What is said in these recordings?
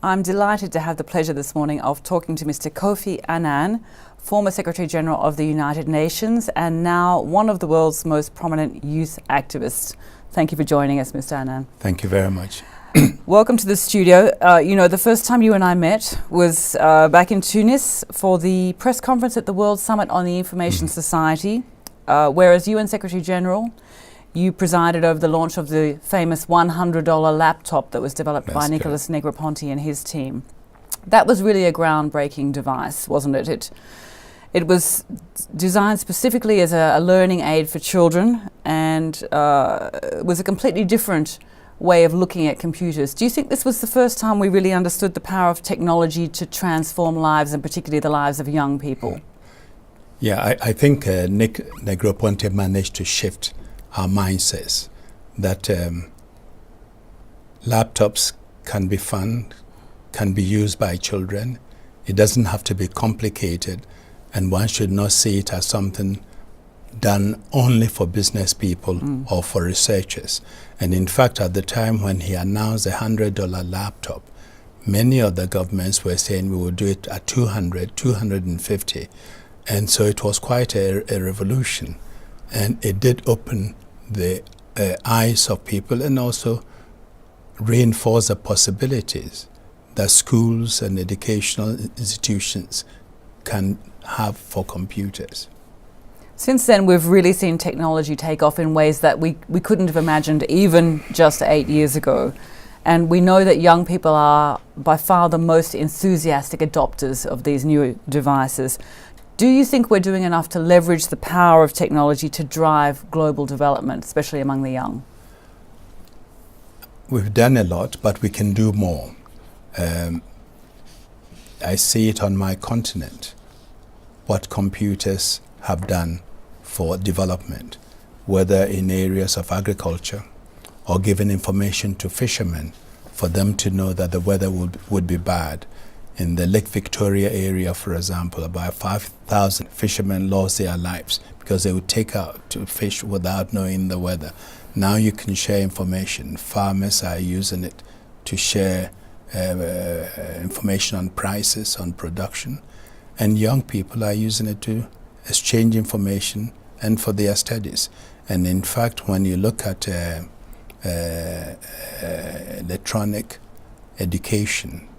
I'm delighted to have the pleasure this morning of talking to Mr. Kofi Annan, former Secretary General of the United Nations and now one of the world's most prominent youth activists. Thank you for joining us, Mr. Annan. Thank you very much. Welcome to the studio. The first time you and I met was back in Tunis for the press conference at the World Summit on the Information Society, whereas you and Secretary General, you presided over the launch of the famous $100 laptop that was developed by Nicholas Negroponte and his team. That was really a groundbreaking device, wasn't it? It was designed specifically as a learning aid for children and was a completely different way of looking at computers. Do you think this was the first time we really understood the power of technology to transform lives, and particularly the lives of young people? Yeah, I think Nick Negroponte managed to shift our mindsets that laptops can be fun, can be used by children. It doesn't have to be complicated, and one should not see it as something done only for business people or for researchers. And in fact, at the time when he announced the $100 laptop, many other governments were saying we would do it at $200, $250. And so it was quite a revolution. And it did open the eyes of people and also reinforce the possibilities that schools and educational institutions can have for computers. Since then, we've really seen technology take off in ways that we couldn't have imagined even just 8 years ago. And we know that young people are by far the most enthusiastic adopters of these new devices. Do you think we're doing enough to leverage the power of technology to drive global development, especially among the young? We've done a lot, but we can do more. I see it on my continent, what computers have done for development, whether in areas of agriculture or giving information to fishermen for them to know that the weather would be bad. In the Lake Victoria area, for example, about 5,000 fishermen lost their lives because they would take out to fish without knowing the weather. Now you can share information. Farmers are using it to share information on prices, on production. And young people are using it to exchange information and for their studies. And in fact, when you look at electronic education,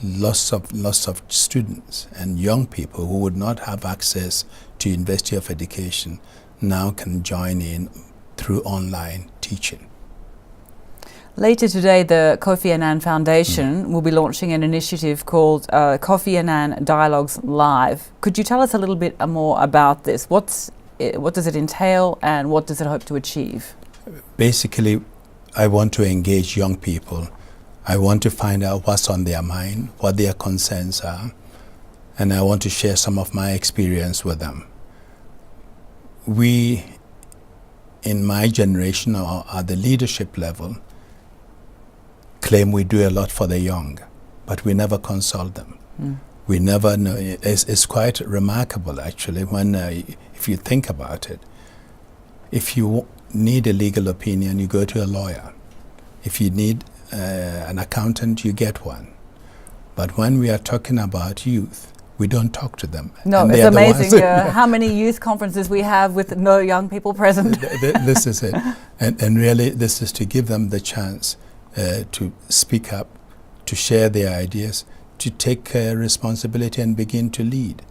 lots of students and young people who would not have access to University of Education now can join in through online teaching. Later today, the Kofi Annan Foundation will be launching an initiative called Kofi Annan Dialogues Live. Could you tell us a little bit more about this? What does it entail and what does it hope to achieve? Basically, I want to engage young people. I want to find out what's on their mind, what their concerns are, and I want to share some of my experience with them. We, in my generation or at the leadership level, claim we do a lot for the young, but we never consult them. We never know. It's quite remarkable, actually, when if you think about it. If you need a legal opinion, you go to a lawyer. If you need an accountant, you get one. But when we are talking about youth, we don't talk to them. No, and it's amazing how many youth conferences we have with no young people present. This is it. And really, this is to give them the chance to speak up, to share their ideas, to take responsibility and begin to lead.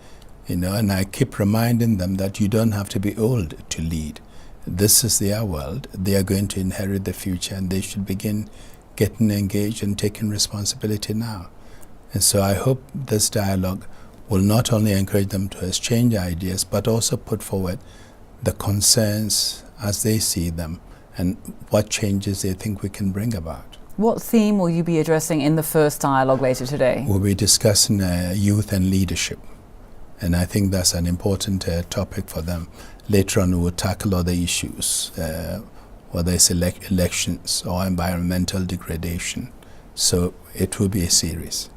And I keep reminding them that you don't have to be old to lead. This is their world. They are going to inherit the future, and they should begin getting engaged and taking responsibility now. And so I hope this dialogue will not only encourage them to exchange ideas, but also put forward the concerns as they see them and what changes they think we can bring about. What theme will you be addressing in the first dialogue later today? We'll be discussing youth and leadership. And I think that's an important topic for them. Later on, we will tackle other issues, whether it's elections or environmental degradation. So it will be a series.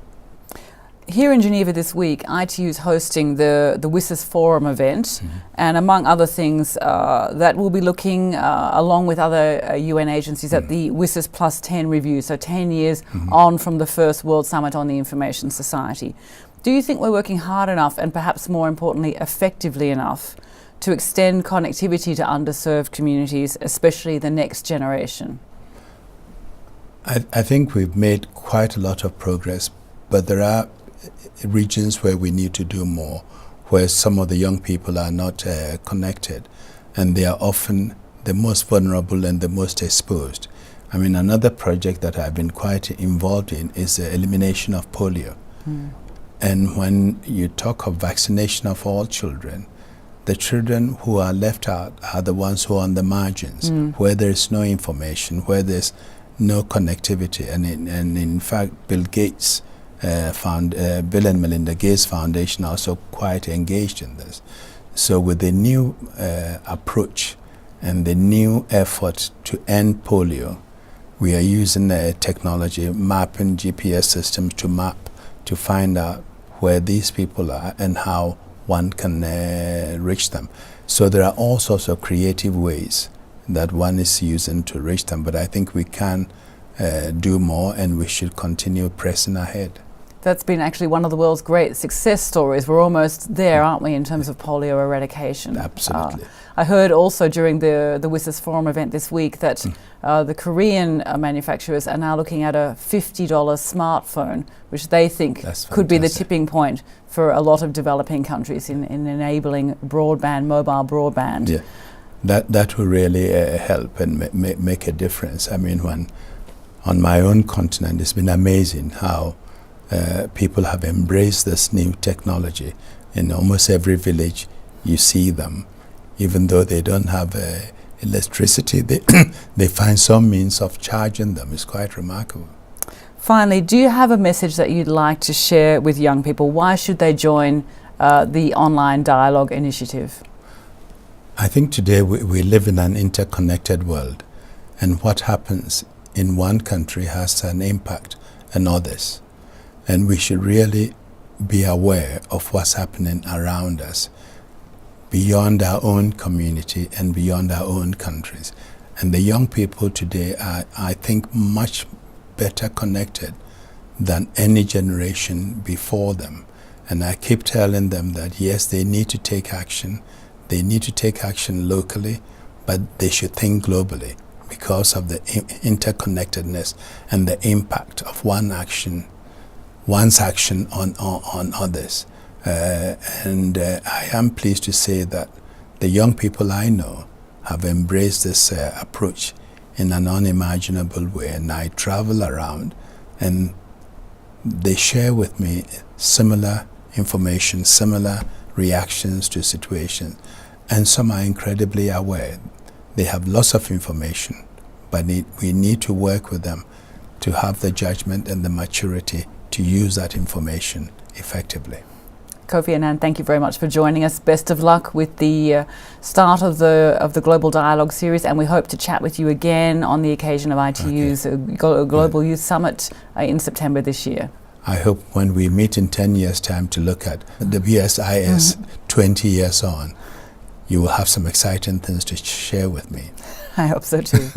here in Geneva this week, ITU is hosting the WSIS Forum event, and among other things, that will be looking, along with other UN agencies, at the WSIS Plus 10 review, so 10 years on from the first World Summit on the Information Society. Do you think we're working hard enough, and perhaps more importantly, effectively enough, to extend connectivity to underserved communities, especially the next generation? I think we've made quite a lot of progress, but there are regions where we need to do more, where some of the young people are not connected, and they are often the most vulnerable and the most exposed. I mean, another project that I've been quite involved in is the elimination of polio. And when you talk of vaccination of all children, the children who are left out are the ones who are on the margins, where there is no information, where there's no connectivity. And in fact, Bill and Melinda Gates Foundation are also quite engaged in this. So with the new approach and the new effort to end polio, we are using technology, mapping GPS systems to map, to find out where these people are and how one can reach them. So there are all sorts of creative ways that one is using to reach them, but I think we can do more, and we should continue pressing ahead. That's been actually one of the world's great success stories. We're almost there, aren't we, in terms of polio eradication? Absolutely. I heard also during the WSIS Forum event this week that the Korean manufacturers are now looking at a $50 smartphone, which they think could be the tipping point for a lot of developing countries in enabling broadband, mobile broadband. Yeah, that will really help and make a difference. I mean, when on my own continent, it's been amazing how people have embraced this new technology. In almost every village, you see them. Even though they don't have electricity, they find some means of charging them. It's quite remarkable. Finally, do you have a message that you'd like to share with young people? Why should they join the online dialogue initiative? I think today we live in an interconnected world, and what happens in one country has an impact on others. And we should really be aware of what's happening around us, beyond our own community and beyond our own countries. And the young people today are, I think, much better connected than any generation before them. And I keep telling them that, yes, they need to take action. They need to take action locally, but they should think globally because of the interconnectedness and the impact of one's action on others. I am pleased to say that the young people I know have embraced this approach in an unimaginable way, and I travel around and they share with me similar information, similar reactions to situations, and some are incredibly aware. They have lots of information, but we need to work with them to have the judgment and the maturity to use that information effectively. Kofi Annan, thank you very much for joining us. Best of luck with the start of the Global Dialogue series, and we hope to chat with you again on the occasion of ITU's Global Youth Summit in September this year. I hope when we meet in 10 years' time to look at the BSIS 20 years on, you will have some exciting things to share with me. I hope so too.